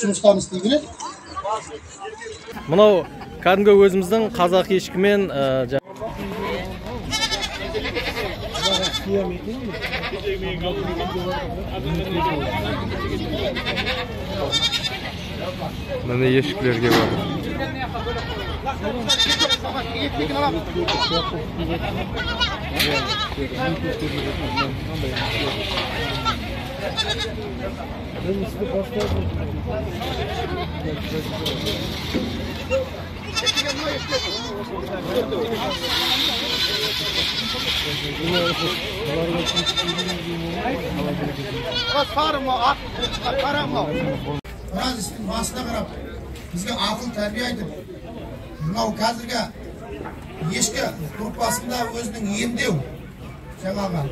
жұмыстарын істей келеді. Мынау кәдімгі өзіміздің қазақ ешкімен Мына ешкілерге бар. Біраз істің басына қарап, бізге ақыл тәрбие айтып, мынау қазіргі ешкі группасында өзінің емдеу жаңағы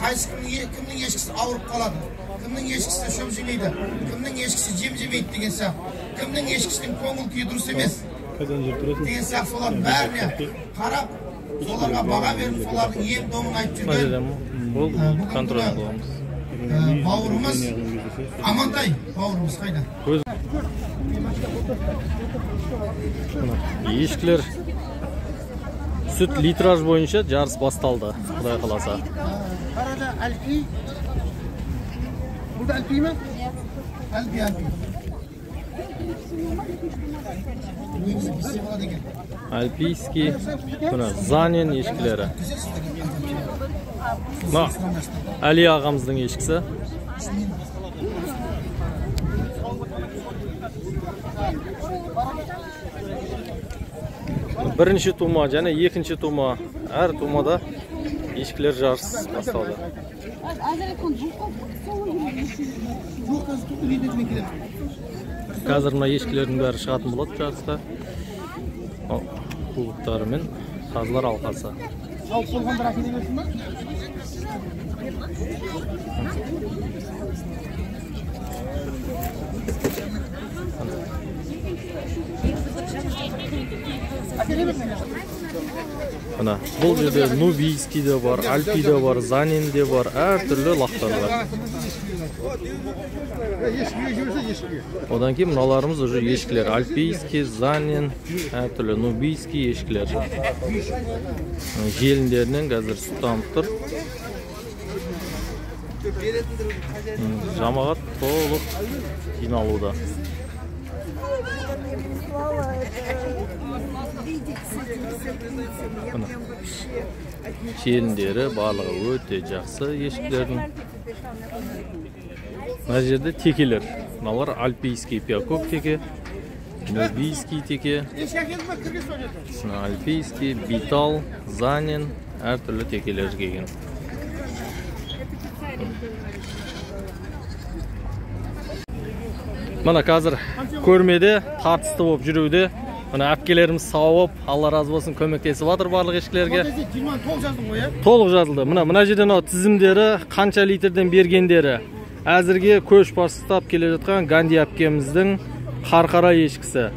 қайсы кімнің ешкісі ауырып қалады, кімнің ешкісі шөп жемейді, кімнің ешкісі жем жемейді деген сияқты, кімнің ешкісінің көңіл күйі дұрыс емес деген сияқты, солардың бәріне қарап, соларға баға беріп, солардың ем домын айтып жүрген бауырымыз Амантай бауырымыз қайда? Ешкілер сүт литраж бойынша жарыс басталды, Құдай қаласа. Қарада әлпи. Бұл да әлпи ме? Әлпи. Негізі бізде болады екен. Альпийский, Занин ешкілері. Әли ағамыздың ешкісі. Бірінші тума және екінші тума, әр тумада ешкілер жарыс басталды. Қазір мына ешкілердің бәрі шығатын болады жарысқа. Кубоктары мен қазылар алқасы. Бұл жерде нубийский де бар, альпи де бар, занин де бар, әр түрлі лақтар бар. Одан кейін мыналарымыз уже ешкілер, альпийский, занин, әр түрлі нубийский ешкілер. Желіндерінен қазір сүт тамып тұр. Жамағат толық жиналуда. Желіндері барлығы өте жақсы ешкілердің. Мына жерде текелер. Мыналар альпийский пиакок теке, нубийский теке, альпийский, битал, занин, әр түрлі текелер келген. Мына қазір көрмеде тартысты болып жүруде. Мына әпкелеріміз сауып, Алла разы болсын, көмектесіп жатыр барлық ешкілерге. Толық жазылды. Мына жерде тізімдері, қанша литрден бергендері. Әзірге көш бастап келе жатқан Ганди әпкеміздің қарқара ешкісі.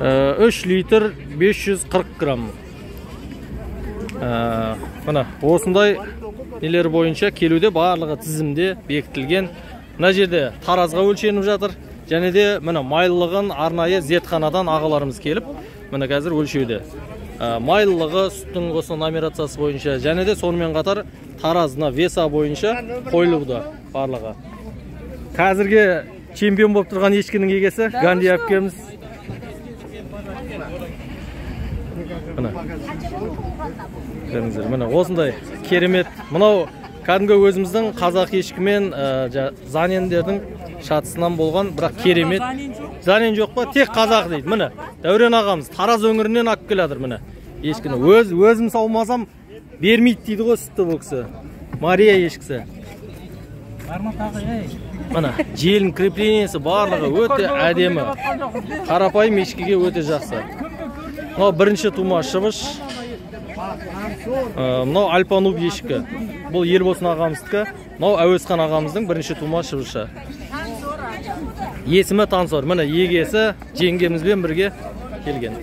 3 литр 540 грамм. Осындай нелер бойынша келуде барлығы тізімде бекітілген. Мына жерде таразға өлшеніп жатыр. Және де майлылығын арнайы зертханадан ағаларымыз келіп, қазір өлшеуде. Майлылығы сүттің осы номерациясы бойынша, және де сонымен қатар таразына веса бойынша қойылуда барлығы. Қазірге чемпион болып тұрған ешкінің егесі Ганди әпкеміз. Осындай керемет. Мынау кәдімгі өзіміздің қазақ ешкімен занендердің шатысынан болған, бірақ керемет. Занен жоқ па? Тек қазақ дейді. Міне, Дәурен ағамыз Тараз өңірінен алып келатыр міне. Ешкіні өзім саумасам бермейді дейді ғой сүтті бұл кісі. Мария ешкісі. Міне, желін креплениясы барлығы өте әдемі. Қарапайым ешкіге өте жақсы. Мынау бірінші тума шыбыш. Мынау Альпануб ешкі. Бұл Елбосын ағамыздікі. Мынау Әуесхан ағамыздың бірінші тума шыбышы. Есімі Тансор. Міне егесі жеңгемізбен бірге келген.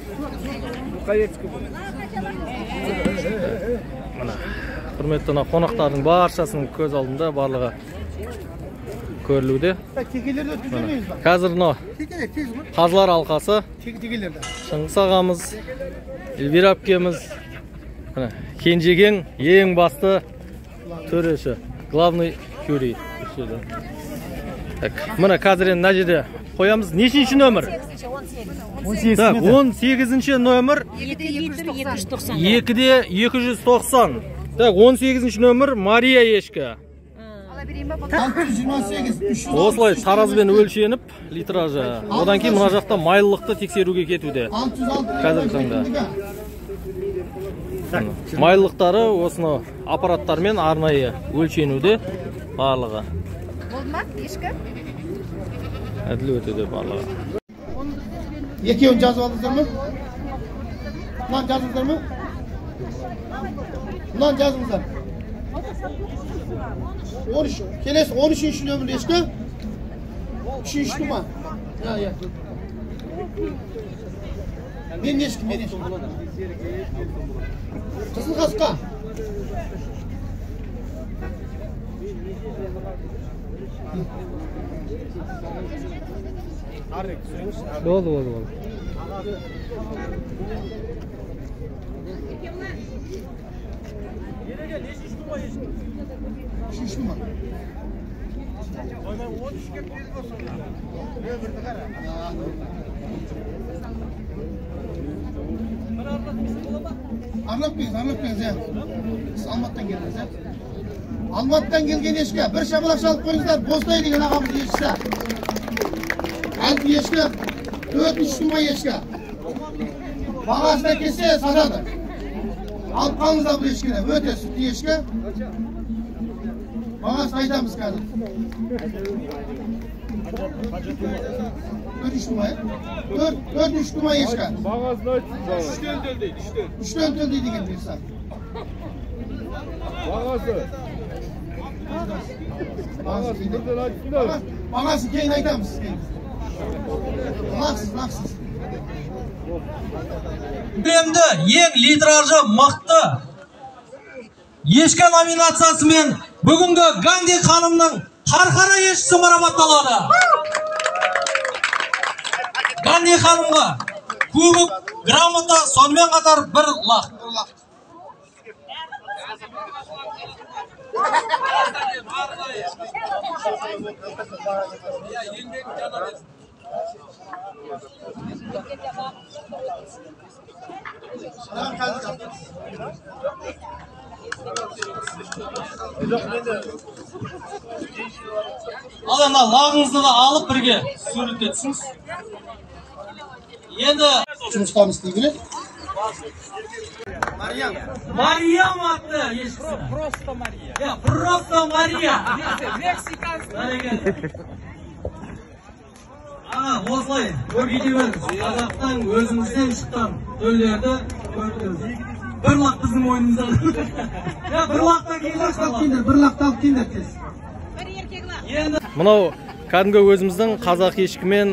Құрметті қонақтардың баршасының көз алдында барлығы көрілуде. Текелерді өткіземейміз ба? Қазір мынау Текелер тез ғой. қазылар алқасы. Текелерді. Шыңғыс ағамыз, Эльвира әпкеміз, Кенжеген ең басты төреші, главный жюри. Мына қазір енді мына жерде қоямыз. Нешінші нөмір? 18-ші нөмір 2-де 290. 18-ші нөмір Мария ешкі. Осылай таразбен өлшеніп, литражы. Одан кейін мына жақта майлылықты тексеруге кетуде. Қазіргі таңда. Майлылықтары осыны аппараттармен арнайы өлшенуде барлығы. Болды ма, ешкі? Әділ өтуде барлығы. Екеуін жазып алдыңыздар ма? Мынаны жазыңыздар ма? Мынаны жазыңыздар. 13. Келесі 13-ші нөмір ешкі? 3-ші ма? Мен ешкі. Қызыл қасқа. Болды. Үшінші ма? Арнап келіңіз, Сіз Алматыдан келдіңіз, Алматыдан келген ешкі. Бір шамалақ шалып қойыңыздар, Бозтай деген ағамыз ешкі. Әлгі ешкі, 4-ші тума ешкі. Бағасына келсе сатады. Алып қалыңыздар бұл ешкіні, өте сүтті ешкі. Бағасын айтамыз қазір. 4-ші тума, 4-ші тума ешкі. Бағасын айтыңыз. 3-тен төлдей деген берсақ. Бағасын кейін айтамыз. Лақсыз. Әлемді ең литражы мықты ешкі номинациясымен бүгінгі Ганди ханымның қарқара ешкісі марапатталады. Ганди ханымға кубок, грамота, сонымен қатар бір лақ. Ал енді лағыңызды да алып бірге суреттетсіңіз. Енді жұмыстарын істей келеді. Мариям атты ешкісі. Просто Мария. Мексиканский. Осылай көргенде қазақтан өзімізден шыққан төлерді көрдіңіз. Бір лақ біздің ойынымыздан. Бір лақтан кейін бір лақты алып келдер тез. Мынау кәдімгі өзіміздің қазақ ешкімен